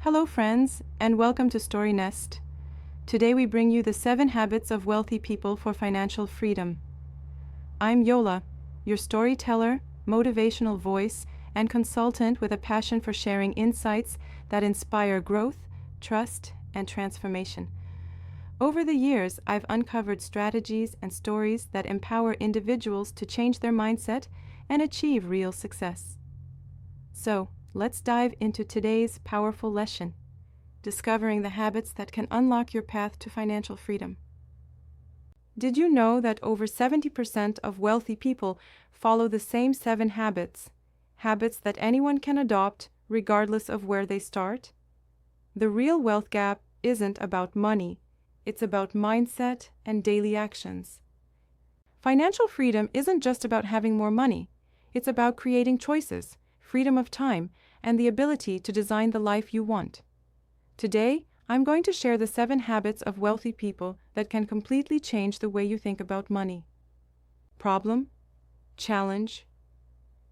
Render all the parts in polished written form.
Hello, friends, and welcome to StoryNest. Today we bring you the 7 habits of wealthy people for financial freedom. I'm Yola, your storyteller, motivational voice, and consultant with a passion for sharing insights that inspire growth, trust, and transformation. Over the years, I've uncovered strategies and stories that empower individuals to change their mindset and achieve real success. So, let's dive into today's powerful lesson, discovering the habits that can unlock your path to financial freedom. Did you know that over 70% of wealthy people follow the same 7 habits, habits that anyone can adopt regardless of where they start? The real wealth gap isn't about money, it's about mindset and daily actions. Financial freedom isn't just about having more money, it's about creating choices, freedom of time, and the ability to design the life you want. Today, I'm going to share the 7 habits of wealthy people that can completely change the way you think about money. Problem? Challenge?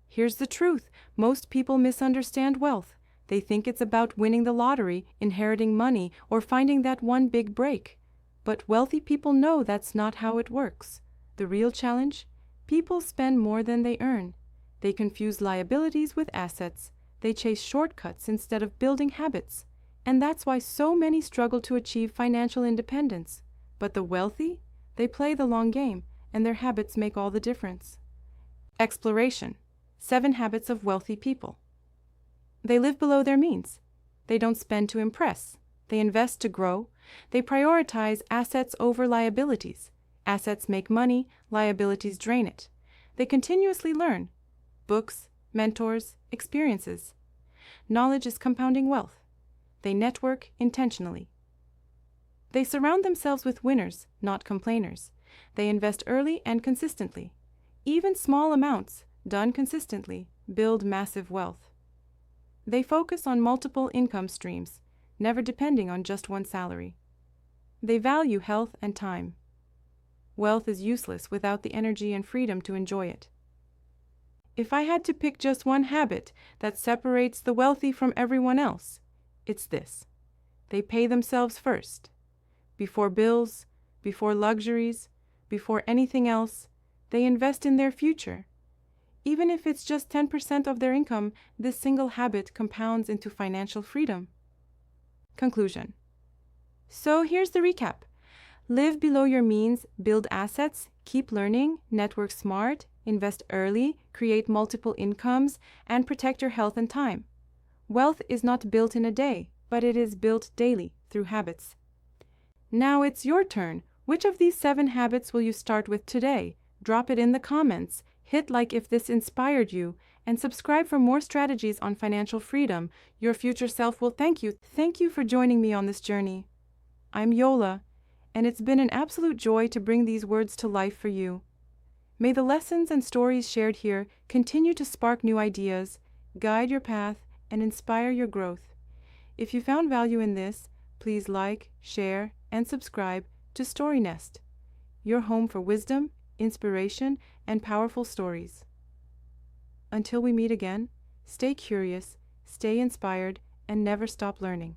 Here's the truth. Most people misunderstand wealth. They think it's about winning the lottery, inheriting money, or finding that one big break. But wealthy people know that's not how it works. The real challenge? People spend more than they earn. They confuse liabilities with assets. They chase shortcuts instead of building habits. And that's why so many struggle to achieve financial independence. But the wealthy? They play the long game, and their habits make all the difference. Exploration. 7 habits of wealthy people. They live below their means. They don't spend to impress. They invest to grow. They prioritize assets over liabilities. Assets make money, liabilities drain it. They continuously learn. Books, mentors, experiences. Knowledge is compounding wealth. They network intentionally. They surround themselves with winners, not complainers. They invest early and consistently. Even small amounts, done consistently, build massive wealth. They focus on multiple income streams, never depending on just one salary. They value health and time. Wealth is useless without the energy and freedom to enjoy it. If I had to pick just one habit that separates the wealthy from everyone else, it's this. They pay themselves first. Before bills, before luxuries, before anything else, they invest in their future. Even if it's just 10% of their income, this single habit compounds into financial freedom. Conclusion. So here's the recap. Live below your means, build assets, keep learning, network smart, invest early, create multiple incomes, and protect your health and time. Wealth is not built in a day, but it is built daily through habits. Now it's your turn. Which of these 7 habits will you start with today? Drop it in the comments. Hit like if this inspired you, and subscribe for more strategies on financial freedom. Your future self will thank you. Thank you for joining me on this journey. I'm Yola, and it's been an absolute joy to bring these words to life for you. May the lessons and stories shared here continue to spark new ideas, guide your path, and inspire your growth. If you found value in this, please like, share, and subscribe to StoryNest, your home for wisdom, inspiration, and powerful stories. Until we meet again, stay curious, stay inspired, and never stop learning.